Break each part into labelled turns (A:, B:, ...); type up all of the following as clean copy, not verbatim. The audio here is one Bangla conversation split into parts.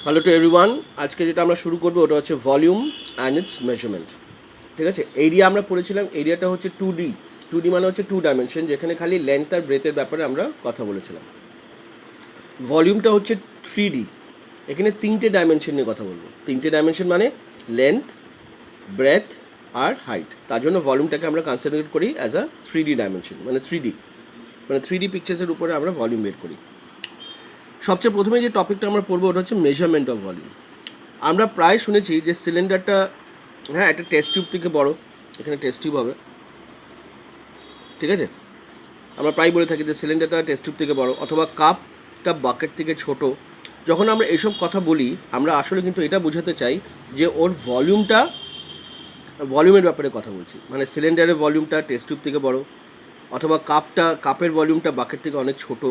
A: Hello to everyone. আজকে যেটা আমরা শুরু করবো ওটা হচ্ছে ভলিউম অ্যান্ড ইটস মেজারমেন্ট। ঠিক আছে, এরিয়া আমরা পড়েছিলাম। এরিয়াটা হচ্ছে 2D। 2D মানে হচ্ছে 2 ডাইমেনশন, যেখানে খালি লেন্থ আর ব্রেথের ব্যাপারে আমরা কথা বলেছিলাম। ভলিউমটা হচ্ছে 3D। এখানে 3টে ডাইমেনশন নিয়ে কথা বলবো। 3টে ডাইমেনশন মানে লেন্থ, ব্রেথ আর হাইট। তার জন্য ভলিউমটাকে আমরা কনসিডার করি অ্যাজ আ 3D ডাইমেনশন, মানে 3D, মানে 3D পিকচার্সের উপরে আমরা ভলিউম বের করি। সবচেয়ে প্রথমে যে টপিকটা আমরা পড়বো ওটা হচ্ছে মেজারমেন্ট অফ ভলিউম। আমরা প্রায় শুনেছি যে সিলিন্ডারটা, হ্যাঁ, একটা টেস্ট টিউব থেকে বড়। এখানে টেস্ট টিউব হবে, ঠিক আছে। আমরা প্রায় বলে থাকি যে সিলিন্ডারটা টেস্ট টিউব থেকে বড়, অথবা কাপটা বাকেট থেকে ছোট। যখন আমরা এইসব কথা বলি, আমরা আসলে কিন্তু এটা বোঝাতে চাই যে ওর ভলিউমের ব্যাপারে কথা বলছি। মানে সিলিন্ডারের ভলিউমটা টেস্ট টিউব থেকে বড়, অথবা কাপের ভলিউমটা বাকেট থেকে অনেক ছোট,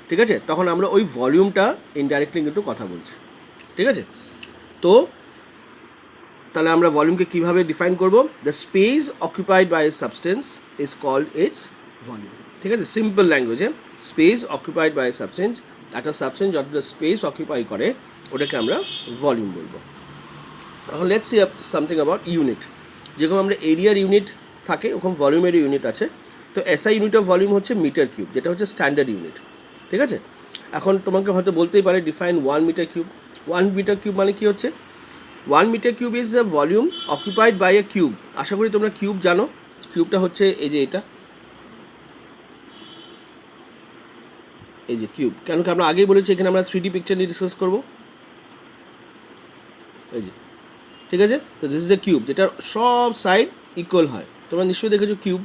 A: ঠিক আছে। তখন আমরা ওই ভলিউমটা ইনডাইরেক্টলি কিন্তু কথা বলছি, ঠিক আছে। তো তাহলে আমরা ভলিউমকে কীভাবে ডিফাইন করব? The space occupied by a substance is called its volume. ঠিক আছে, সিম্পল ল্যাঙ্গুয়েজে space occupied by a substance, একটা সাবস্টেন্স যতটা স্পেস অকুপাই করে ওটাকে আমরা ভলিউম বলবো। এখন let's see something about unit. যেরকম আমরা এরিয়ার ইউনিট থাকে, ওরকম ভলিউমের ইউনিট আছে। তো এসআই ইউনিট অফ ভলিউম হচ্ছে মিটার কিউব, যেটা হচ্ছে স্ট্যান্ডার্ড ইউনিট, ঠিক আছে। এখন তোমাকে হয়তো বলতেই পারে define 1 metre cube. 1 metre cube মানে কী হচ্ছে? 1 metre cube is the volume occupied by a cube. আশা করি তোমরা কিউব জানো। কিউবটা হচ্ছে এই যে এটা, এই যে কিউব। কেন কি আমরা আগেই বলেছি এখানে আমরা 3D পিকচার নিয়ে ডিসকাস করবো, এই যে, ঠিক আছে। তো দিস ইজ এ কিউব, যেটা সব সাইড ইকুয়াল হয়। তোমরা নিশ্চয়ই দেখেছো কিউব,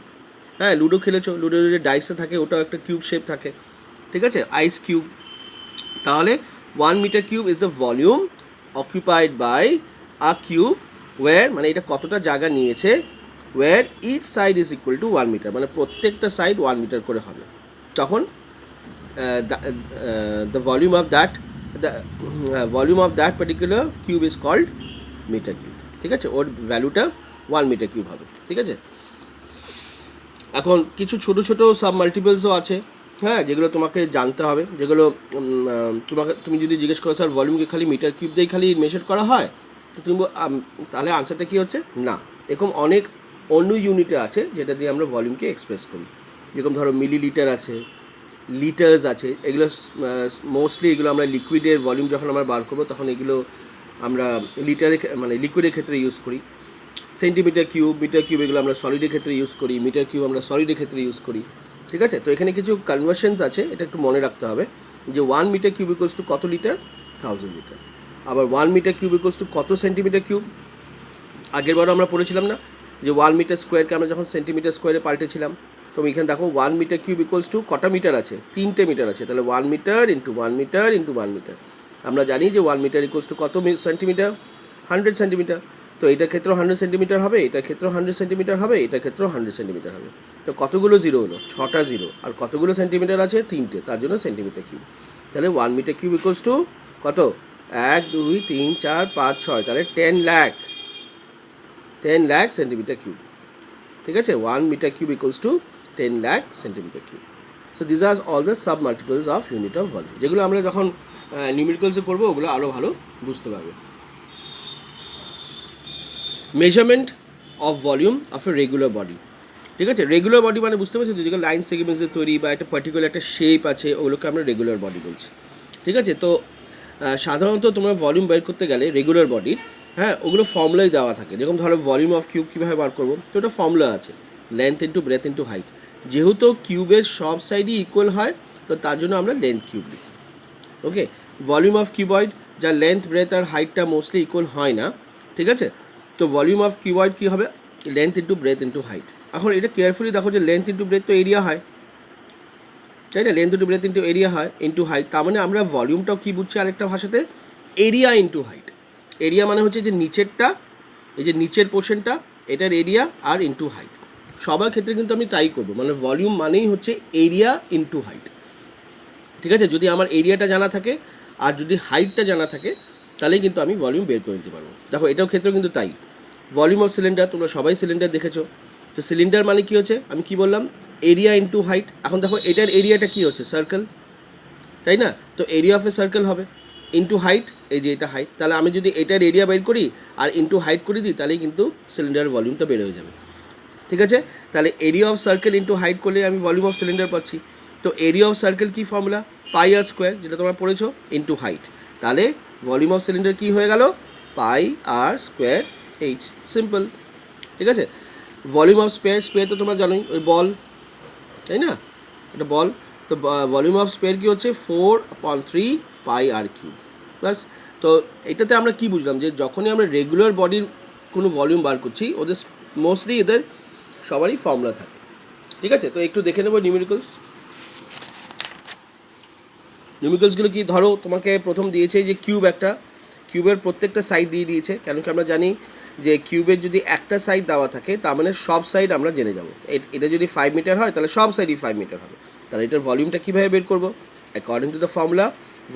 A: হ্যাঁ, লুডো খেলেছো। লুডো যে ডাইসে থাকে ওটাও একটা কিউব শেপ থাকে, ঠিক আছে, আইস কিউব। তাহলে 1 metre cube is the volume occupied by a cube where, মানে এটা কতটা জায়গা নিয়েছে, where each side is equal to 1 metre, মানে প্রত্যেকটা সাইড 1 মিটার করে হবে। তখন the volume of that particular cube is called metre cube, ঠিক আছে। ওর ভ্যালুটা 1 মিটার কিউব হবে, ঠিক আছে। এখন কিছু ছোটো ছোটো সাব মাল্টিপলসও আছে, হ্যাঁ, যেগুলো তোমাকে জানতে হবে। যেগুলো তুমি যদি জিজ্ঞেস করো স্যার ভলিউমকে খালি মিটার কিউব দিয়েই খালি মেজার করা হয়, তো তুমি তাহলে আনসারটা কী হচ্ছে? না, এরকম অনেক অন্য ইউনিটে আছে যেটা দিয়ে আমরা ভলিউমকে এক্সপ্রেস করি। যেরকম ধরো মিলিলিটার আছে, লিটার্স আছে। এগুলো মোস্টলি এগুলো আমরা লিকুইডের ভলিউম যখন আমরা বার করবো তখন এগুলো আমরা লিটারে, মানে লিকুইডের ক্ষেত্রে ইউজ করি। সেন্টিমিটার কিউব, মিটার কিউব এগুলো আমরা সলিডের ক্ষেত্রে ইউজ করি। মিটার কিউব আমরা সলিডের ক্ষেত্রে ইউজ করি, ঠিক আছে। তো এখানে কিছু কনভার্সনস আছে, এটা একটু মনে রাখতে হবে যে 1 মিটার কিউব ইকুয়ালস টু কত লিটার? 1000 লিটার। আবার 1 মিটার কিউব ইকুয়ালস টু কত সেন্টিমিটার কিউব? আগের বারও আমরা পড়েছিলাম না যে 1 মিটার স্কোয়ারকে আমরা যখন সেন্টিমিটার স্কোয়ারে পাল্টেছিলাম। তো এখানে দেখো 1 মিটার কিউব ইকুয়ালস টু কটা মিটার আছে? 3টে মিটার আছে। তাহলে 1 metre into 1 metre into 1 metre. আমরা জানি যে 1 মিটার ইকুয়ালস টু কত সেন্টিমিটার? 100 সেন্টিমিটার। তো এটার ক্ষেত্রেও 100 সেন্টিমিটার হবে, এটার ক্ষেত্রেও 100 সেন্টিমিটার হবে, এটার ক্ষেত্রেও 100 সেন্টিমিটার হবে। তো কতগুলো জিরো হলো? 6টা জিরো। আর কতগুলো সেন্টিমিটার আছে? 3টে, তার জন্য সেন্টিমিটার কিউব। তাহলে 1 মিটার কিউব ইকুয়ালস টু কত? 1 2 3 4 5 6, তাহলে 10 লাখ সেন্টিমিটার কিউব, ঠিক আছে। 1 metre cube equals to 10 lakh centimetre cube. So this are all the submultiples of unit of volume, যেগুলো আমরা যখন নিউমেরিক্যালসে পড়বো ওগুলো আরও ভালো বুঝতে পারবে। Measurement of volume of a regular body, ঠিক আছে। রেগুলার বডি মানে বুঝতে পারছি, যেগুলো লাইন সেগমেন্টসে তৈরি বা একটা পার্টিকুলার একটা শেপ আছে, ওগুলোকে আমরা রেগুলার বডি বলছি, ঠিক আছে। তো সাধারণত তোমরা ভলিউম বের করতে গেলে রেগুলার বডির, হ্যাঁ, ওগুলো ফর্মুলাই দেওয়া থাকে। যেরকম ধরো ভলিউম অফ কিউব কীভাবে বার করবো, তো ওটা ফর্মুলা আছে, length into breadth into height. যেহেতু কিউবের সব সাইডই ইকুয়াল হয়, তো তার জন্য আমরা লেন্থ কিউব লিখি, ওকে। ভলিউম অফ কিউবয়েড, যা লেন্থ ব্রেথ আর হাইটটা মোস্টলি ইকুয়াল হয় না, ঠিক আছে। তো ভলিউম অফ কিউবয়েড কী হবে? Length into breadth into height. এখন এটা কেয়ারফুলি দেখো যে লেন্থ ইন্টু ব্রেথ তো এরিয়া হয়, তাই না? Length into breadth into area হয়, ইন্টু হাইট। তার মানে আমরা ভলিউমটাও কী বুঝছি আরেকটা ভাষাতে? Area into height. এরিয়া মানে হচ্ছে যে নিচেরটা, এই যে নিচের পোর্শনটা, এটার এরিয়া, আর ইন্টু হাইট। সবার ক্ষেত্রে কিন্তু আমি তাই করবো, মানে ভলিউম মানেই হচ্ছে এরিয়া ইন্টু হাইট, ঠিক আছে। যদি আমার এরিয়াটা জানা থাকে আর যদি হাইটটা জানা থাকে, তাহলেই কিন্তু আমি ভলিউম বের করে নিতে পারবো। দেখো এটাও ক্ষেত্রেও কিন্তু তাই। ভলিউম অফ সিলিন্ডার, তোমরা সবাই সিলিন্ডার দেখেছো। তো সিলিন্ডার মানে কী হচ্ছে? আমি কি বললাম? Area into height. এখন দেখো এটার এরিয়াটা কী হচ্ছে? সার্কেল, তাই না? তো এরিয়া অফ এ সার্কেল হবে ইন্টু হাইট। এই যে এটা হাইট, তাহলে আমি যদি এটার এরিয়া বের করি আর ইনটু হাইট করে দিই তাহলেই কিন্তু সিলিন্ডারের ভলিউমটা বের হয়ে যাবে। ঠিক আছে, তাহলে area of circle into height করলে আমি ভলিউম অফ সিলিন্ডার পাচ্ছি। তো এরিয়া অফ সার্কেল কী ফর্মুলা? পাই আর স্কোয়ার, যেটা তোমরা পড়েছো, ইনটু হাইট। তাহলে ভলিউম অফ সিলিন্ডার কী হয়ে গেল? Pi r square h, simple. ঠিক আছে, ভলিউম অফ স্পেয়ার তো তোমরা জানোই, ওই বল, তাই না, এটা বল। তো ভলিউম অফ স্পেয়ার কী হচ্ছে? 4/3 পাই আর কিউব, ব্যাস। তো এটাতে আমরা কি বুঝলাম? যে যখনই আমরা রেগুলার বডির কোনো ভলিউম বার করছি, ওদের মোস্টলি এদের সবারই ফর্মুলা থাকে। ঠিক আছে, তো একটু দেখে নেবো নিউমেরিক্যালসগুলো কি। ধরো তোমাকে প্রথম দিয়েছে যে কিউব, একটা কিউবের প্রত্যেকটা সাইড দিয়ে দিয়েছে, কেন কি আমরা জানি যে কিউবের যদি একটা সাইড দেওয়া থাকে তার মানে সব সাইড আমরা জেনে যাবো। এটা যদি 5 মিটার হয় তাহলে সব সাইডই 5 মিটার হবে। তাহলে এটার ভলিউমটা কীভাবে বের করবো? According to the formula,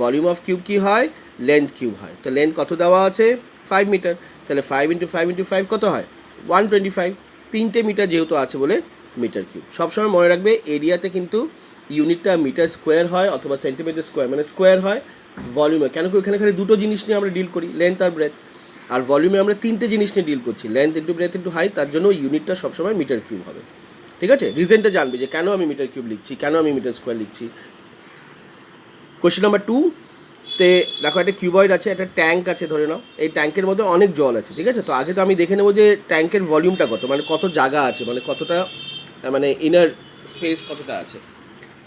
A: volume of cube কী হয়? লেন্থ কিউব হয়। তো লেন্থ কত দেওয়া আছে? 5 মিটার। তাহলে 5 × 5 × 5 কত হয়? 125। 3টে মিটার যেহেতু আছে বলে মিটার কিউব। সবসময় মনে রাখবে এরিয়াতে কিন্তু ইউনিটটা মিটার স্কোয়ার হয় অথবা সেন্টিমিটার স্কোয়ার, মানে স্কোয়ার হয় ভলিউমে। কেন কি ওখানে খালি দুটো জিনিস নিয়ে আমরা ডিল করি, লেন্থ আর ব্রেথ। আর ভলিউমে আমরা 3টে জিনিস নিয়ে ডিল করছি, length into breadth into height. তার জন্য ইউনিটটা সবসময় মিটার কিউব হবে। ঠিক আছে, রিজনটা জানবে যে কেন আমি মিটার কিউব লিখছি, কেন আমি মিটার স্কোয়ার লিখছি। কোয়েশ্চেন নাম্বার 2 তে দেখো, একটা কিউবয়েড আছে, একটা ট্যাঙ্ক আছে ধরে নাও। এই ট্যাঙ্কের মধ্যে অনেক জল আছে। ঠিক আছে, তো আগে তো আমি দেখে নেবো যে ট্যাঙ্কের ভলিউমটা কত, মানে কত জায়গা আছে, মানে কতটা, মানে ইনার স্পেস কতটা আছে।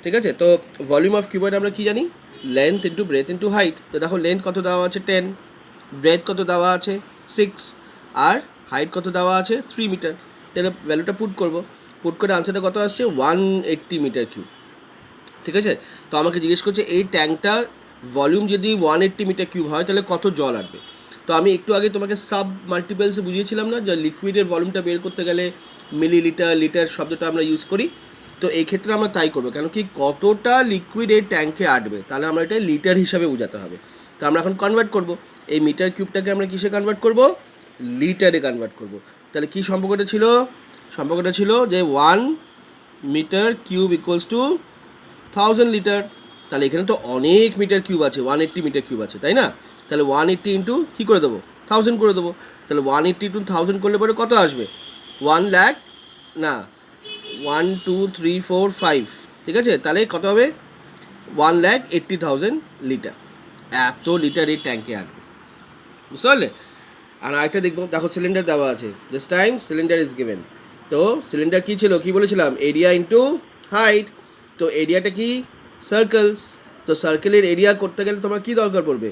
A: ঠিক আছে, তো ভলিউম অফ কিউবয়েড আমরা কি জানি? Length into breadth into height. তো দেখো লেন্থ কত দেওয়া আছে? 10, ব্রেথ কত দেওয়া আছে? 6, আর হাইট কত দেওয়া আছে? 3 মিটার। তাহলে ভ্যালুটা পুট করে আনসারটা কত আসছে? 180 মিটার কিউব। ঠিক আছে, তো আমাকে জিজ্ঞেস করছে এই ট্যাঙ্কটার ভলিউম যদি 180 মিটার কিউব হয় তাহলে কত জল আসবে। তো আমি একটু আগে তোমাকে সাব মাল্টিপলসে বুঝিয়েছিলাম না, যে লিকুইডের ভলিউমটা বের করতে গেলে মিলিলিটার, লিটার শব্দটা আমরা ইউজ করি। তো এই ক্ষেত্রে আমরা তাই করবো, কেন কি কতটা লিকুইড এই ট্যাঙ্কে আটবে, তাহলে আমরা এটা লিটার হিসাবে বোঝাতে হবে। তো আমরা এখন কনভার্ট করব, এই মিটার কিউবটাকে আমরা কিসে কনভার্ট করব? লিটারে কনভার্ট করব। তাহলে কী সম্পর্কটা ছিল যে 1 metre cube equals to 1000 litre. তাহলে এখানে তো অনেক মিটার কিউব আছে, 180 মিটার কিউব আছে, তাই না? তাহলে 180 ইন্টু কী করে দেবো? 1000 করে দেবো। তাহলে 180 ইন্টু 1000 করলে পরে কত আসবে? 1 লাখ না, 1 2 3 4 5, ঠিক আছে, তাহলে কত হবে? 1,80,000 লিটার। এত লিটার এই ট্যাঙ্কে আসবে, বুঝতে পারলে? আর আরেকটা দেখো সিলিন্ডার দেওয়া আছে, this time cylinder is given. তো সিলিন্ডার কী ছিল, কী বলেছিলাম? Area into height. তো এরিয়াটা কি? সার্কেলস। তো সার্কেলের এরিয়া করতে গেলে তোমার কী দরকার পড়বে?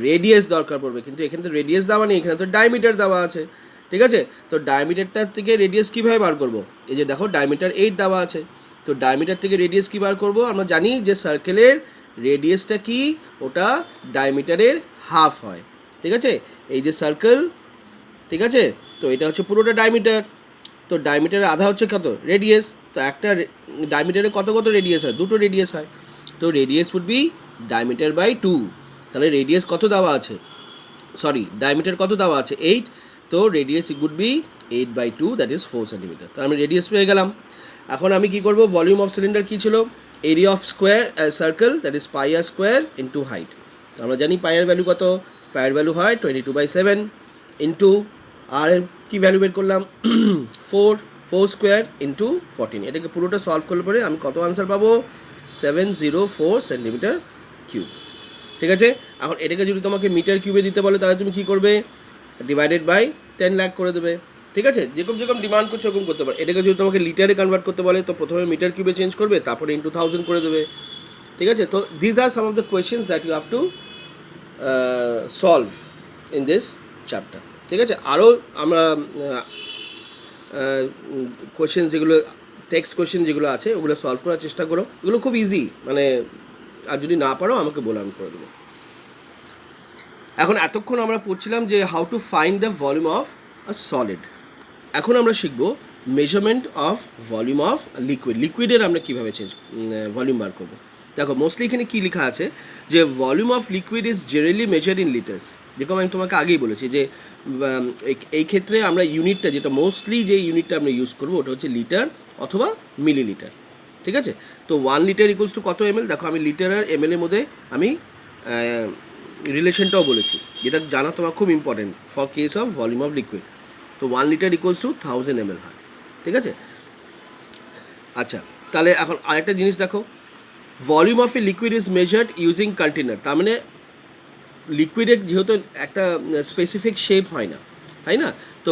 A: রেডিয়াস দরকার পড়বে। কিন্তু এখানে তো রেডিয়াস দেওয়া নেই, এখানে তো ডায়ামিটার দেওয়া আছে। ঠিক আছে, তো ডায়ামিটারটার থেকে রেডিয়াস কীভাবে বার করবো? এই যে দেখো ডায়ামিটার 8 দেওয়া আছে। তো ডায়ামিটার থেকে রেডিয়াস কী বার করবো? আমরা জানি যে সার্কেলের রেডিয়াসটা কি, ওটা ডায়ামিটারের হাফ হয়। ঠিক আছে, এই যে সার্কেল, ঠিক আছে, তো এটা হচ্ছে পুরোটা ডায়ামিটার। তো ডায়ামিটারের আধা হচ্ছে কত? রেডিয়াস। তো একটা ডায়ামিটারে কত রেডিয়াস হয়? 2টো রেডিয়াস হয়। তো radius would be diameter by 2। তাহলে রেডিয়াস কত দেওয়া আছে? ডায়ামিটার কত দেওয়া আছে? 8। তো radius would be 8/2, that is 4 centimetre. তো আমি রেডিয়াস পেয়ে গেলাম। এখন আমি কি করব? ভলিউম অফ সিলিন্ডার কী ছিল? Area of square circle, that is pi r square into height. আমরা জানি পাইয়ের ভ্যালু কত? পাইয়ের ভ্যালু হয় 22/7 ইন্টু, আর কি ভ্যালু বের করলাম? 4 স্কোয়ার ইন্টু 14। এটাকে পুরোটা সলভ করলে পরে আমি কত আনসার পাবো? 704 সেন্টিমিটার কিউব। ঠিক আছে, এখন এটাকে যদি তোমাকে মিটার কিউবে দিতে বলে তাহলে তুমি কী করবে? ডিভাইডেড বাই 10 লাখ করে দেবে। ঠিক আছে, যেরকম ডিমান্ড করছে ওরকম করতে পারে। এটাকে যদি তোমাকে লিটারে কনভার্ট করতে বলে তো প্রথমে মিটার কিউবে চেঞ্জ করবে, তারপরে ইন্টু 1000 করে দেবে। ঠিক আছে, তো this are some of the questions that you have to solve in this chapter. ঠিক আছে, আরও আমরা কোয়েশ্চেন যেগুলো, টেক্সট কোয়েশ্চেন যেগুলো আছে ওগুলো সলভ করার চেষ্টা করো। এগুলো খুব ইজি, মানে আর যদি না পারো আমাকে বলে আমি করে দেবো। এখন এতক্ষণ আমরা পড়ছিলাম যে how to find the volume of a solid. এখন আমরা শিখবো মেজারমেন্ট অফ ভলিউম অফ লিকুইডের আমরা কীভাবে ভলিউম বার করবো। দেখো মোস্টলি এখানে কী লেখা আছে যে volume of liquid is generally measured in litres. যেরকম আমি তোমাকে আগেই বলেছি যে এই ক্ষেত্রে আমরা ইউনিটটা, যেটা মোস্টলি যে ইউনিটটা আমরা ইউজ করবো ওটা হচ্ছে লিটার অথবা মিলিলিটার। ঠিক আছে, তো 1 লিটার ইকুয়ালস টু কত ml? দেখো আমি লিটার আর ml এর মধ্যে আমি রিলেশনটাও বলেছি, যেটা জানা তোমার খুব important for case of volume of liquid. তো 1 লিটার ইকুয়ালস টু 1000 ml হয়, ঠিক আছে। আচ্ছা, তাহলে এখন আরেকটা জিনিস দেখো, volume of a liquid is measured using container. তার মানে লিকুইডের যেহেতু একটা স্পেসিফিক শেপ হয় না, তাই না? তো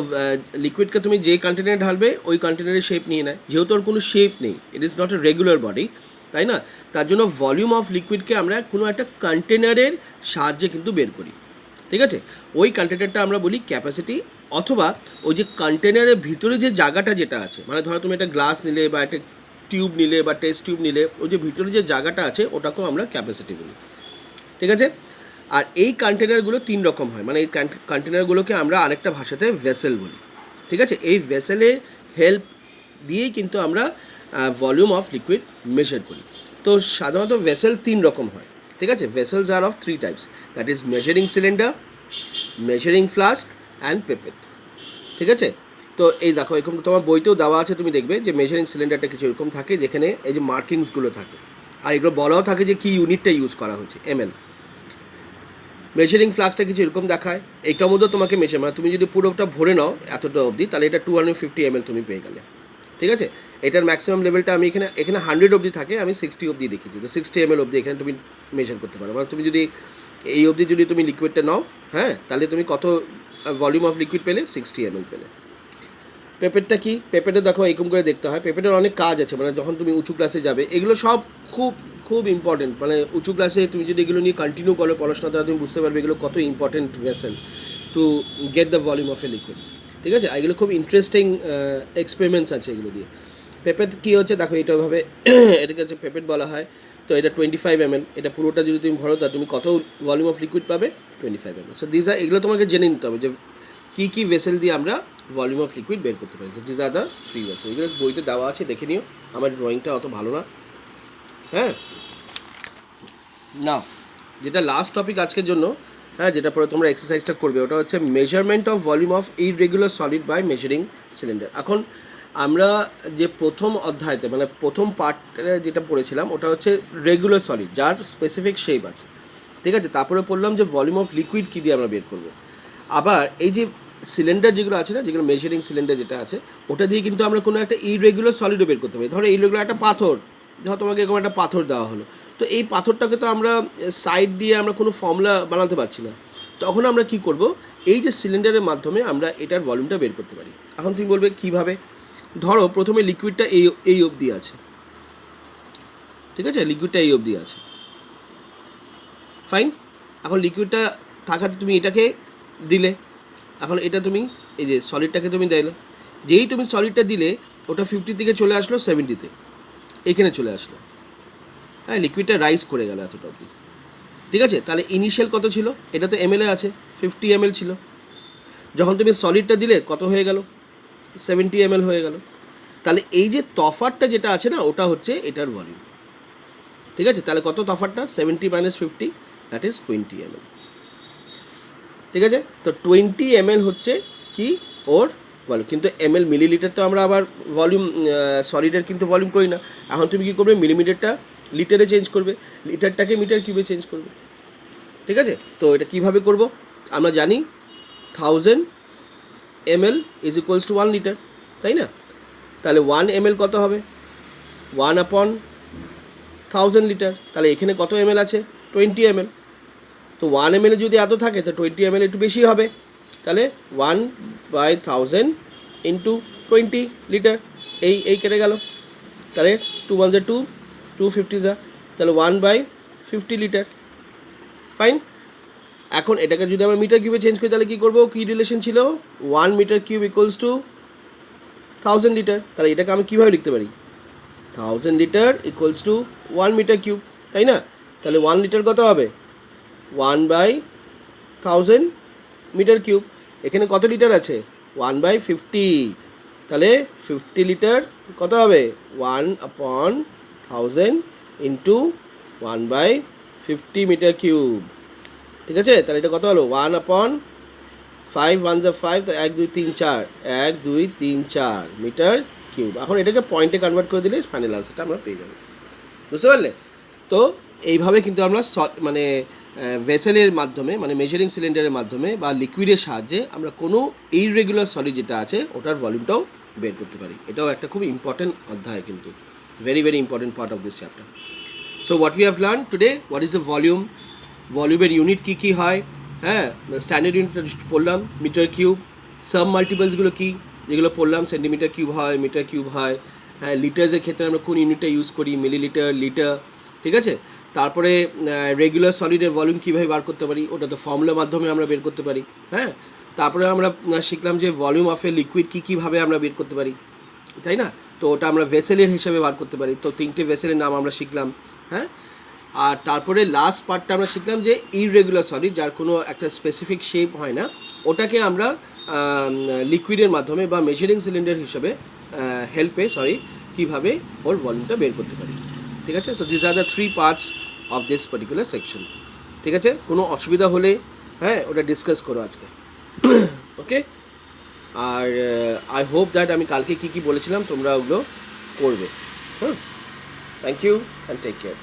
A: লিকুইডকে তুমি যে কন্টেনারে ঢালবে ওই কন্টেনারের শেপ নিয়ে নেয়, যেহেতু ওর কোনো শেপ নেই, it is not a regular body, তাই না? তার জন্য ভলিউম অফ লিকুইডকে আমরা কোনো একটা কন্টেনারের সাহায্যে কিন্তু বের করি, ঠিক আছে। ওই কন্টেনারটা আমরা বলি ক্যাপাসিটি, অথবা ওই যে কন্টেনারের ভিতরে যে জায়গাটা যেটা আছে, মানে ধরো তুমি একটা গ্লাস নিলে বা একটা টিউব নিলে বা টেস্ট টিউব নিলে, ওই যে ভিতরে যে জায়গাটা আছে ওটাকেও আমরা ক্যাপাসিটি বলি, ঠিক আছে। আর এই কন্টেনারগুলো 3 রকম হয়, মানে এই কন্টেনারগুলোকে আমরা আরেকটা ভাষাতে ভেসেল বলি, ঠিক আছে। এই ভেসেলের হেল্প দিয়েই কিন্তু আমরা ভলিউম অফ লিকুইড মেজার করি। তো সাধারণত ভেসেল 3 রকম হয়, ঠিক আছে। Vessels are of 3 types, that is measuring cylinder, measuring flask and pipette, ঠিক আছে। তো এই দেখো, এরকম তোমার বইতেও দেওয়া আছে, তুমি দেখবে যে মেজারিং সিলিন্ডারটা কিছু এরকম থাকে, যেখানে এই যে মার্কিংসগুলো থাকে, আর এগুলো বলাও থাকে যে কী ইউনিটটা ইউজ করা হয়েছে, ml। মেজারিং ফ্লাক্সটা কিছু এরকম দেখায়, এইটার মধ্যে তোমাকে মেজার, মানে তুমি যদি পুরোটা ভরে নাও এতটা অবধি, তাহলে এটা 250 ml তুমি পেয়ে গেলে, ঠিক আছে। এটার ম্যাক্সিমাম লেভেলটা আমি এখানে 100 অবধি থাকে, আমি 60 অবধি দেখিয়েছি। তো 60 ml অবধি এখানে তুমি মেজার করতে পারো, মানে তুমি যদি এই অবধি যদি তুমি লিকুইডটা নাও, হ্যাঁ, তাহলে তুমি কত ভলিউম অফ লিকুইড পেলে, 60 ml পেলে। পেপেটটা কি? পেপেটে দেখো এরকম করে দেখতে হয়, পেপেটের অনেক কাজ আছে, মানে যখন তুমি উঁচু ক্লাসে যাবে, এগুলো সব খুব খুব ইম্পর্টেন্ট। মানে উঁচু ক্লাসে তুমি যদি এগুলো নিয়ে কন্টিনিউ করো পড়াশোনা, তাহলে তুমি বুঝতে পারবে এগুলো কত important vessel to get the volume of a liquid, ঠিক আছে। এগুলো খুব ইন্টারেস্টিং এক্সপেরিমেন্টস আছে এগুলো দিয়ে। পেপেট কী হচ্ছে দেখো, এইটাভাবে এটাকে হচ্ছে পেপেট বলা হয়। তো এটা 25 ml, এটা পুরোটা যদি তুমি ভরো, তা তুমি কত ভলিউম অফ লিকুইড পাবে? 25 ml। সো দিস আর, এগুলো তোমাকে জেনে নিতে হবে যে কী কী ভেসেল দিয়ে আমরা ভলিউম অফ লিকুইড বের করতে পারি। This are the 3 vessel. এগুলো বইতে দেওয়া আছে, দেখে নিও। আমার ড্রয়িংটা অত ভালো না, হ্যাঁ। না, যেটা লাস্ট টপিক আজকের জন্য, হ্যাঁ, যেটা পরে তোমরা এক্সারসাইজটা করবে, ওটা হচ্ছে measurement of volume of irregular solid by measuring cylinder. এখন আমরা যে প্রথম অধ্যায়তে, মানে প্রথম পার্টে যেটা পড়েছিলাম, ওটা হচ্ছে রেগুলার সলিড, যার স্পেসিফিক শেপ আছে, ঠিক আছে। তারপরে পড়লাম যে ভলিউম অফ লিকুইড কী দিয়ে আমরা বের করবো। আবার এই যে সিলিন্ডার যেগুলো আছে না, যেগুলো মেজারিং সিলিন্ডার যেটা আছে, ওটা দিয়ে কিন্তু আমরা কোনো একটা ইররেগুলার সলিডও বের করতে পারি। ধরো ইররেগুলার একটা পাথর, ধরো তোমাকে এরকম একটা পাথর দেওয়া হলো, তো এই পাথরটাকে তো আমরা সাইড দিয়ে আমরা কোনো ফর্মুলা বানাতে পারছি না। তখন আমরা কি করব, এই যে সিলিন্ডারের মাধ্যমে আমরা এটার ভলিউমটা বের করতে পারি। এখন তুমি বলবে কীভাবে? ধরো প্রথমে লিকুইডটা এই অবধি আছে, ঠিক আছে, লিকুইডটা এই অবধি আছে, ফাইন। এখন লিকুইডটা থাকাতে তুমি এটাকে দিলে, এখন এটা তুমি এই যে সলিডটাকে তুমি দিলে, যেই তুমি সলিডটা দিলে ওটা 50 থেকে চলে আসলো 70-তে, এখানে চলে আসলো, হ্যাঁ, লিকুইডটা রাইজ করে গেল এতটা অবধি, ঠিক আছে। তাহলে ইনিশিয়াল কত ছিল? এটা তো ml আছে, 50 ml ছিল। যখন তুমি সলিডটা দিলে কত হয়ে গেল? 70 ml হয়ে গেল। তাহলে এই যে তফাতটা যেটা আছে না, ওটা হচ্ছে এটার ভলিউম, ঠিক আছে। তাহলে কত তফাতটা? 70 - 50, দ্যাট ইজ 20 ml, ঠিক আছে। তো 20 ml হচ্ছে কি ওর ভলিউম। কিন্তু ml মিলিলিটার তো আমরা আবার ভলিউম, সলিডের কিন্তু ভলিউম করি না। এখন তুমি কী করবে? মিলিমিটারটা লিটারে চেঞ্জ করবে, লিটারটাকে মিটার কিউবে চেঞ্জ করবে, ঠিক আছে। তো এটা কীভাবে করব? আমরা জানি 1000 ml is equals to 1 litre, তাই না? তাহলে 1 ml কত হবে? 1/1000 লিটার। তাহলে এখানে কত ml আছে? 20 ml। তো 1 ml যদি এত থাকে, তো 20 ml একটু বেশি হবে। তাহলে 1/1000 ইন্টু 20 লিটার, এই কেটে গেল। তাহলে 2 1 2, 250 তাহলে 1/50 লিটার, ফাইন। এখন এটাকে যদি আমরা মিটার কিউবে চেঞ্জ করি, তাহলে কী করবো? কী রিলেশন ছিল? 1 metre cube equals to 1000 litre. তাহলে এটাকে আমি কীভাবে লিখতে পারি? 1000 litre equals to 1 metre cube, তাই না? তাহলে 1 লিটার কত হবে? 1/1000 মিটার কিউব। এখানে কত লিটার আছে? 1/50। তাহলে 50 লিটার কত হবে? 1/1000 ইন্টু 1/50 মিটার কিউব, ঠিক আছে। তাহলে এটা কত হলো? 1/5, 1 যা 5, তো 1 2 3 4, 1 2 3 4 মিটার কিউব। এখন এটাকে পয়েন্টে কনভার্ট করে দিলে ফাইনাল আনসারটা আমরা পেয়ে যাবো, বুঝতে পারলে? তো এইভাবে কিন্তু আমরা মানে ভেসেলের মাধ্যমে মানে মেজারিং সিলিন্ডারের মাধ্যমে বা লিকুইডের সাহায্যে আমরা কোনো ইররেগুলার সলিড যেটা আছে ওটার ভলিউমটাও বের করতে পারি। এটাও একটা খুব ইম্পর্টেন্ট অধ্যায় কিন্তু, very very important part of this chapter. So what we have learn today, what is the volume, ভলিউমের ইউনিট কী কী হয়, হ্যাঁ স্ট্যান্ডার্ড ইউনিট পড়লাম, মিটার কিউব, সাব মাল্টিপলসগুলো কী যেগুলো পড়লাম, সেন্টিমিটার কিউব হয়, মিটার কিউব হয়, হ্যাঁ লিটার্সের ক্ষেত্রে আমরা কোন ইউনিটটা ইউজ করি, মিলিলিটার, লিটার, ঠিক আছে। তারপরে রেগুলার সলিডের ভলিউম কীভাবে বার করতে পারি, ওটা তো ফর্মুলার মাধ্যমে আমরা বের করতে পারি, হ্যাঁ। তারপরে আমরা শিখলাম যে ভলিউম অফ এ লিকুইড কীভাবে আমরা বের করতে পারি, তাই না। তো ওটা আমরা ভেসেলের হিসাবে বার করতে পারি, তো 3টে ভেসেলের নাম আমরা শিখলাম, হ্যাঁ। আর তারপরে লাস্ট পার্টটা আমরা শিখলাম যে ইররেগুলার সলিড যার কোনো একটা স্পেসিফিক শেপ হয় না, ওটাকে আমরা লিকুইডের মাধ্যমে বা মেজারিং সিলিন্ডার হিসাবে কীভাবে ওর ভলিউমটা বের করতে পারি, ঠিক আছে। So this are the 3 parts of this particular section, ঠিক আছে। কোনো অসুবিধা হলে হ্যাঁ ওটা ডিসকাস করো আজকে, ওকে। আর আই হোপ দ্যাট আমি কালকে কী কী বলেছিলাম তোমরা ওগুলো করবে, হ্যাঁ। Thank you and take care.